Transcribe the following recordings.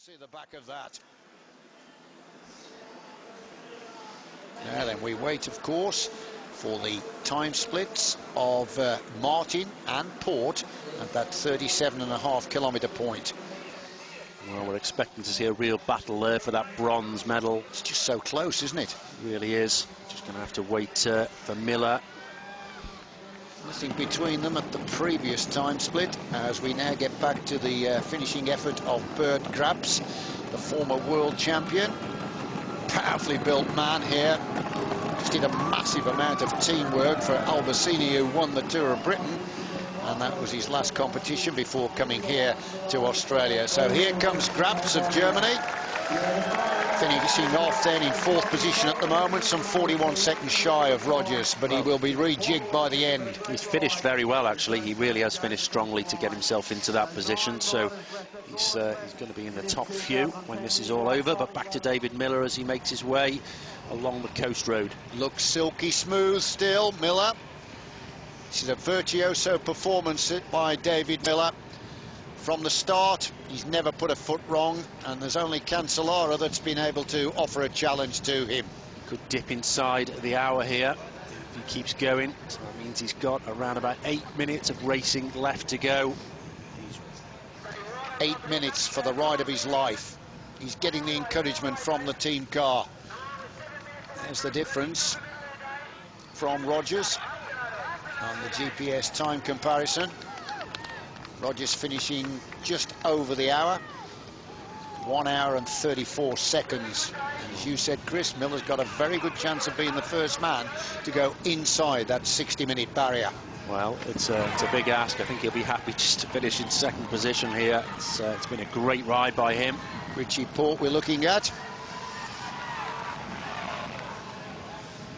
See the back of that. Now then, we wait, of course, for the time splits of Martin and Port at that 37.5-kilometre point. Well, we're expecting to see a real battle there for that bronze medal. It's just so close, isn't it? It really is. Just going to have to wait for Miller. Nothing between them at the previous time split, as we now get back to the finishing effort of Bert Grabs, the former world champion. Powerfully built man here. Just did a massive amount of teamwork for Albacini, who won the Tour of Britain, and that was his last competition before coming here to Australia. So here comes Grabs of Germany, finishing off then in 4th position at the moment, some 41 seconds shy of Rogers, but he will be rejigged by the end. He's finished very well, actually. He really has finished strongly to get himself into that position, so he's going to be in the top few when this is all over. But back to David Miller as he makes his way along the coast road. Looks silky smooth still, Miller. This is a virtuoso performance by David Miller. From the start, he's never put a foot wrong, and there's only Cancellara that's been able to offer a challenge to him. Could dip inside the hour here if he keeps going. So that means he's got around about 8 minutes of racing left to go. 8 minutes for the ride of his life. He's getting the encouragement from the team car. There's the difference from Rogers on the GPS time comparison. Rogers finishing just over the hour, 1 hour and 34 seconds. And as you said, Chris, Miller's got a very good chance of being the first man to go inside that 60-minute barrier. Well, it's a big ask. I think he'll be happy just to finish in 2nd position here. It's been a great ride by him. Richie Port we're looking at.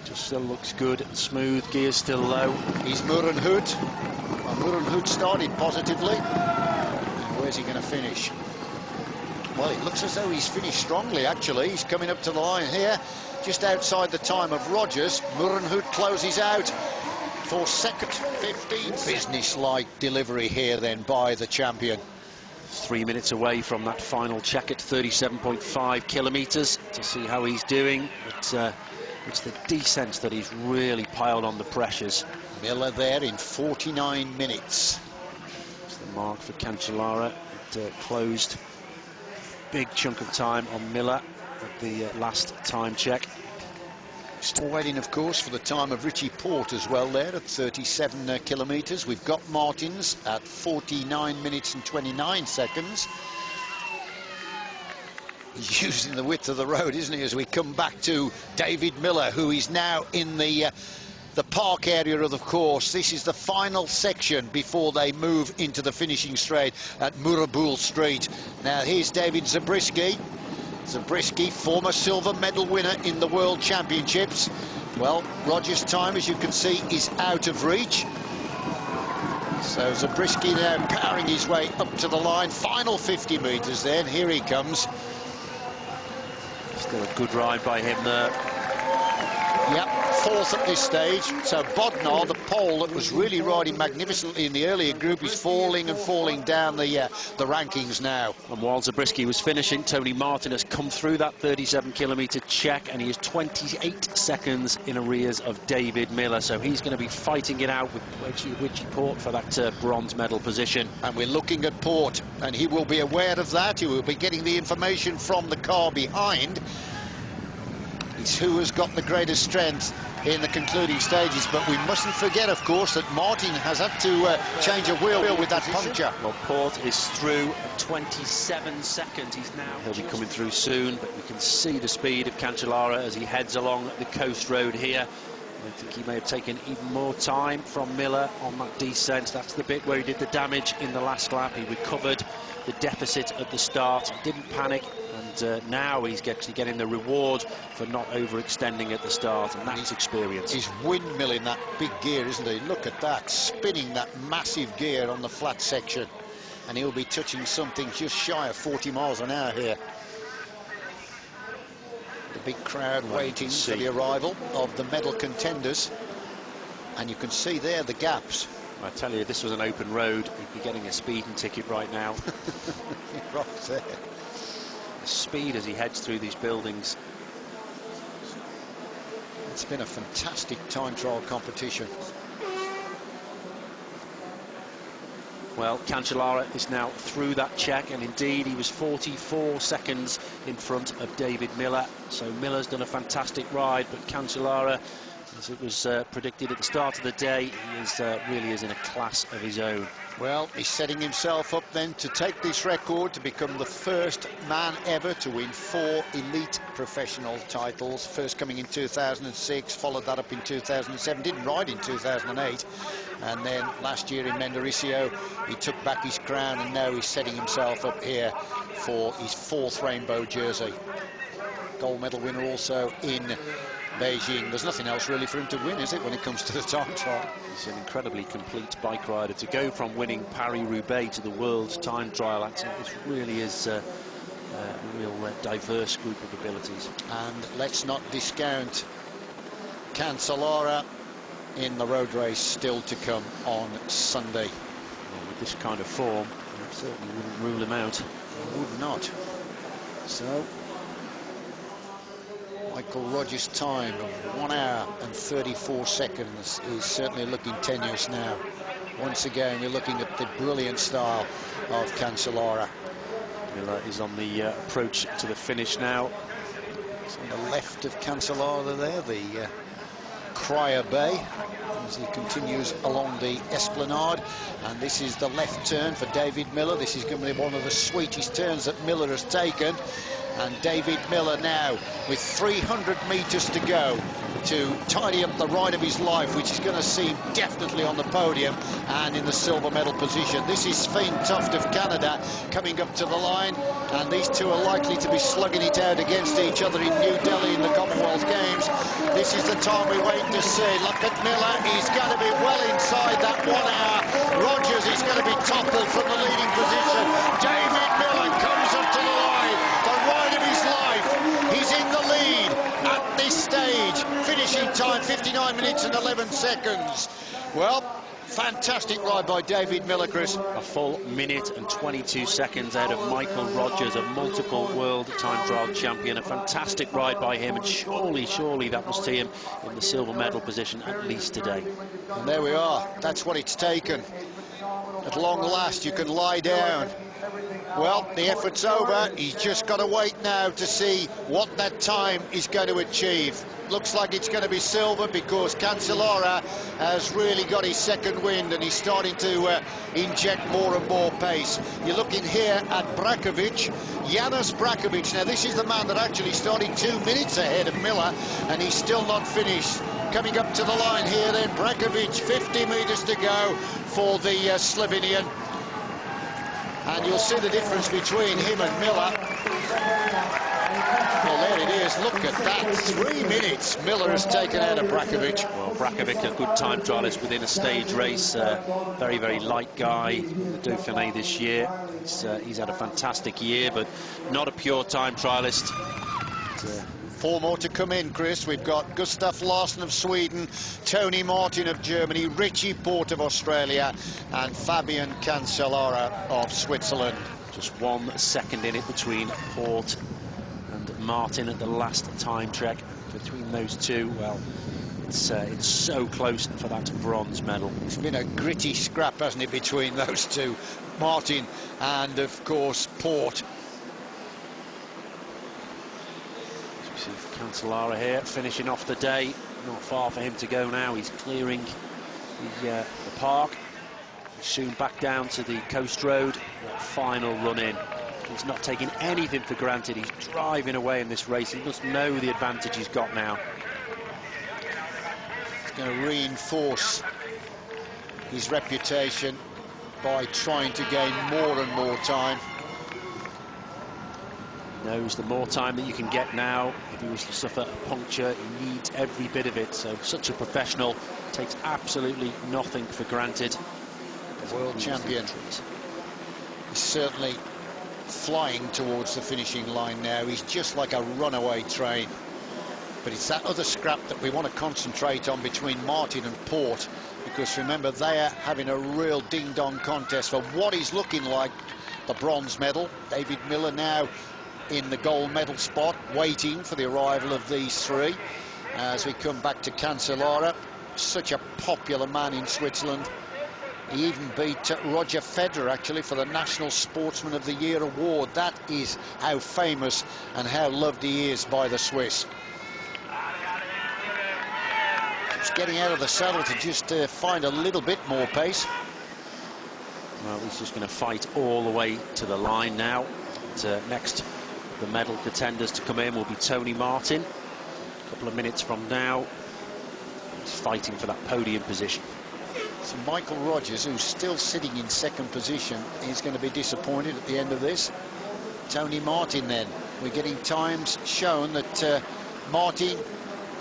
Just still looks good, smooth, gears still low. He's Murenhout. Well, Murenhout started positively. Where's he going to finish? Well, it looks as though he's finished strongly, actually. He's coming up to the line here, just outside the time of Rogers. Murenhout closes out for 2nd, 15th. Business-like delivery here then by the champion. 3 minutes away from that final check at 37.5 kilometres to see how he's doing. It's the descent that he's really piled on the pressures. Miller there in 49 minutes. It's the mark for Cancellara. It closed big chunk of time on Miller at the last time check. Still waiting, of course, for the time of Richie Port as well there at 37 kilometres. We've got Martins at 49 minutes and 29 seconds. He's using the width of the road, isn't he, as we come back to David Miller, who is now in the park area of the course. This is the final section before they move into the finishing straight at Murabul Street. Now here's David Zabriskie. Zabriskie, former silver medal winner in the World Championships. Well, Rogers' time, as you can see, is out of reach. So Zabriskie now powering his way up to the line. Final 50 metres then. Here he comes. Still a good ride by him there. Yep, 4th at this stage. So Bodnar, the Pole that was really riding magnificently in the earlier group, is falling and falling down the rankings now. And while Zabriskie was finishing, Tony Martin has come through that 37-kilometre check, and he is 28 seconds in arrears of David Miller. So he's going to be fighting it out with Richie Port for that bronze medal position. And we're looking at Port, and he will be aware of that. He will be getting the information from the car behind. It's who has got the greatest strength in the concluding stages, but we mustn't forget, of course, that Martin has had to change a wheel with that puncture. Well, Port is through at 27 seconds. He'll be coming through soon, but we can see the speed of Cancellara as he heads along the coast road here. I think he may have taken even more time from Miller on that descent. That's the bit where he did the damage in the last lap. He recovered the deficit at the start, didn't panic, and now he's actually getting the reward for not overextending at the start, and that's experience. He's windmilling that big gear, isn't he? Look at that, spinning that massive gear on the flat section, and he'll be touching something just shy of 40 miles an hour here. The big crowd waiting for the arrival of the medal contenders, and you can see there the gaps. I tell you, if this was an open road, he'd be getting a speeding ticket right now. Right there. speed as he heads through these buildings. It's been a fantastic time trial competition. Well, Cancellara is now through that check, and indeed he was 44 seconds in front of David Miller. So Miller's done a fantastic ride, but Cancellara, as it was predicted at the start of the day, he is, really is in a class of his own. Well, he's setting himself up then to take this record to become the first man ever to win 4 elite professional titles. First coming in 2006, followed that up in 2007, didn't ride in 2008. And then last year in Mendrisio, he took back his crown, and now he's setting himself up here for his 4th rainbow jersey. Gold medal winner also in Beijing. There's nothing else really for him to win, is it, when it comes to the time trial? He's an incredibly complete bike rider. To go from winning Paris-Roubaix to the World Time Trial, it really is a real diverse group of abilities. And let's not discount Cancellara in the road race still to come on Sunday. Well, with this kind of form, I certainly wouldn't rule him out. Would not. So Michael Rogers' time of 1 hour and 34 seconds is certainly looking tenuous now. Once again, we're looking at the brilliant style of Cancellara. Miller is on the approach to the finish now. It's on the left of Cancellara there, the Crier Bay, as he continues along the Esplanade. And this is the left turn for David Miller. This is going to be one of the sweetest turns that Miller has taken. And David Miller now with 300 metres to go to tidy up the ride of his life, which is going to see him definitely on the podium and in the silver medal position. This is Finn Tuft of Canada coming up to the line, and these two are likely to be slugging it out against each other in New Delhi in the Commonwealth Games. This is the time we wait to see. Look at Miller, he's going to be well inside that 1 hour. Rogers is going to be toppled from the leading position. David Miller comes up to the line. The ride of his life. He's in the lead at this stage. Finishing time 59 minutes and 11 seconds. Well, fantastic ride by David Miller, Chris. A full minute and 22 seconds out of Michael Rogers, a multiple world time trial champion. A fantastic ride by him, and surely that will see him in the silver medal position at least today. And there we are. That's what it's taken. At long last, you can lie down. Well, the effort's over. He's just got to wait now to see what that time is going to achieve. Looks like it's going to be silver, because Cancellara has really got his second wind, and he's starting to inject more and more pace. You're looking here at Brakovic, Janusz Brakovic. Now, this is the man that actually started 2 minutes ahead of Miller, and he's still not finished. Coming up to the line here then, Brakovic, 50 metres to go for the Slovenian. And you'll see the difference between him and Miller. Well, there it is. Look at that. 3 minutes Miller has taken out of Brakovic. Well, Brakovic, a good time trialist within a stage race. Very, very light guy in the Dauphiné this year. He's had a fantastic year, but not a pure time trialist. 4 more to come in, Chris. We've got Gustav Larsson of Sweden, Tony Martin of Germany, Richie Porte of Australia, and Fabian Cancellara of Switzerland. Just 1 second in it between Porte and Martin at the last time check. Between those two, well, it's so close for that bronze medal. It's been a gritty scrap, hasn't it, between those two, Martin and, of course, Porte. Cancellara here, finishing off the day. Not far for him to go now. He's clearing the park. He's soon back down to the coast road. That final run in. He's not taking anything for granted. He's driving away in this race. He must know the advantage he's got now. He's going to reinforce his reputation by trying to gain more and more time. Knows the more time that you can get now, if he was to suffer a puncture, he needs every bit of it. So such a professional, takes absolutely nothing for granted. The world champion is certainly flying towards the finishing line now. He's just like a runaway train. But it's that other scrap that we want to concentrate on between Martin and Porte, because remember, they are having a real ding-dong contest for what is looking like the bronze medal. David Miller now in the gold medal spot, waiting for the arrival of these three. As we come back to Cancellara, such a popular man in Switzerland. He even beat Roger Federer, actually, for the National Sportsman of the Year award. That is how famous and how loved he is by the Swiss. Just getting out of the saddle to just find a little bit more pace. Well, he's just going to fight all the way to the line now. Next, the medal contenders to come in will be Tony Martin. A couple of minutes from now, he's fighting for that podium position. So Michael Rogers, who's still sitting in second position, is going to be disappointed at the end of this. Tony Martin then. We're getting times shown that Martin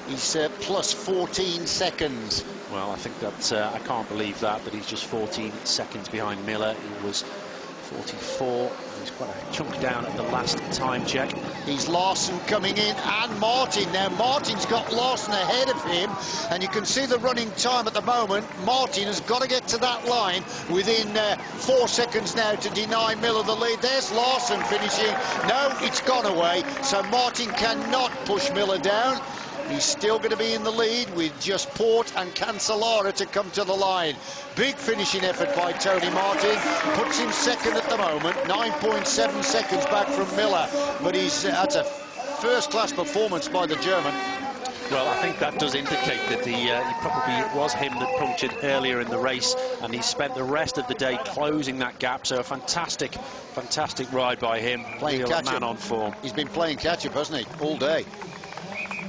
is plus 14 seconds. Well, I think that I can't believe that he's just 14 seconds behind Miller. He was 44. He's quite a chunk down at the last time check. He's Larson coming in, and Martin. Now Martin's got Larson ahead of him, and you can see the running time at the moment. Martin has got to get to that line within 4 seconds now to deny Miller the lead. There's Larson finishing. No, it's gone away, so Martin cannot push Miller down. He's still going to be in the lead with just Port and Cancellara to come to the line. Big finishing effort by Tony Martin. Puts him second at the moment, 9.7 seconds back from Miller. But that's a first-class performance by the German. Well, I think that does indicate that it was him that punctured earlier in the race, and he spent the rest of the day closing that gap. So a fantastic ride by him. Playing catch-up. Man on form. He's been playing catch-up, hasn't he, all day.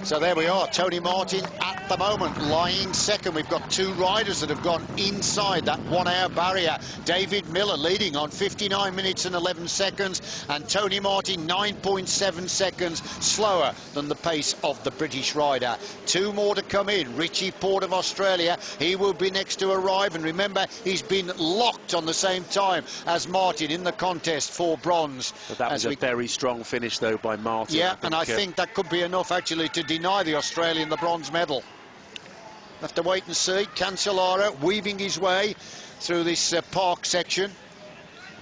So there we are, Tony Martin at the moment lying second. We've got two riders that have gone inside that 1 hour barrier. David Miller leading on 59 minutes and 11 seconds, and Tony Martin 9.7 seconds slower than the pace of the British rider. Two more to come in. Richie Port of Australia, he will be next to arrive, and remember, he's been locked on the same time as Martin in the contest for bronze. But that was a very strong finish though by Martin. Yeah, and I think that could be enough actually to deny the Australian the bronze medal. Have to wait and see. Cancellara weaving his way through this park section.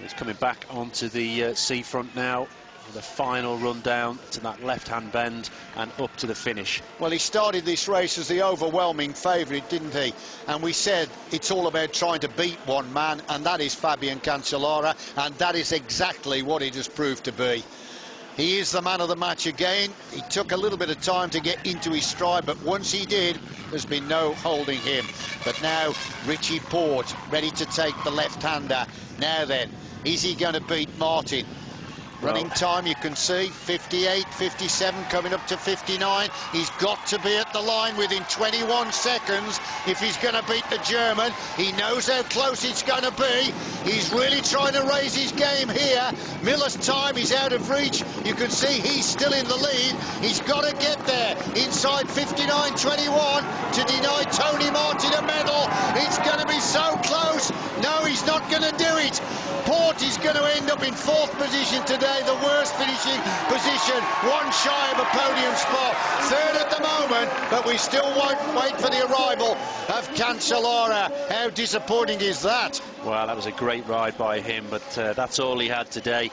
He's coming back onto the seafront now. The final run down to that left-hand bend and up to the finish. Well, he started this race as the overwhelming favourite, didn't he? And we said it's all about trying to beat one man, and that is Fabian Cancellara, and that is exactly what it has proved to be. He is the man of the match again. He took a little bit of time to get into his stride, but once he did, there's been no holding him. But now Richie Port ready to take the left-hander. Now then, is he going to beat Martin? Running time, you can see, 58, 57, coming up to 59. He's got to be at the line within 21 seconds if he's going to beat the German. He knows how close it's going to be. He's really trying to raise his game here. Miller's time is out of reach. You can see he's still in the lead. He's got to get there inside 59.21 to deny Tony Martin a medal. It's going to be so close. No, he's not going to do it. Port is going to end up in 4th position today, the worst finishing position, one shy of a podium spot. 3rd at the moment, but we still won't wait for the arrival of Cancellara. How disappointing is that? Well, that was a great ride by him, but that's all he had today.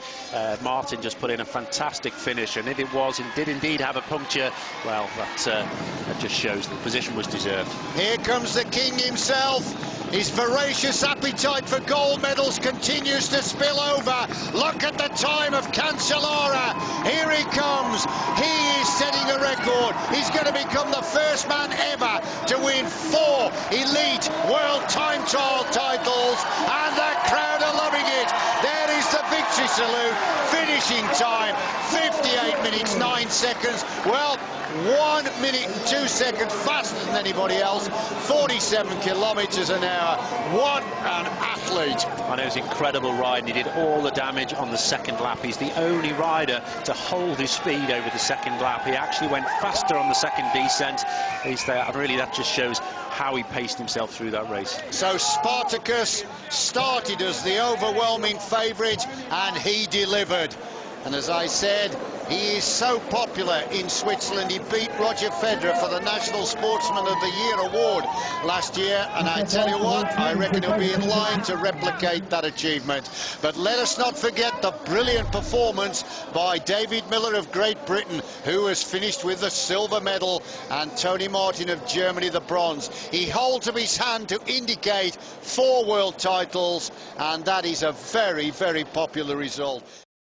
Martin just put in a fantastic finish, and if it was and did indeed have a puncture, well, that just shows the position was deserved. Here comes the king himself. His voracious appetite for gold medals continues to spill over. Look at the time of Cancellara. Here he comes. He is setting a record. He's going to become the first man ever to win 4 elite world time trial titles, and the crowd are loving it. There is the victory salute. Finishing time, 58 minutes 9 seconds. Well, 1 minute and 2 seconds faster than anybody else. 47 kilometres an hour. What an athlete. I know, it was an incredible ride, and he did all the damage on the second lap. He's the only rider to hold his speed over the second lap. He actually went faster on the second descent. He's there, and really that just shows how he paced himself through that race. So Spartacus started as the overwhelming favourite, and he delivered. And as I said, he is so popular in Switzerland. He beat Roger Federer for the National Sportsman of the Year award last year. And I tell you what, I reckon he'll be in line to replicate that achievement. But let us not forget the brilliant performance by David Miller of Great Britain, who has finished with the silver medal, and Tony Martin of Germany the bronze. He holds up his hand to indicate 4 world titles, and that is a very, very popular result.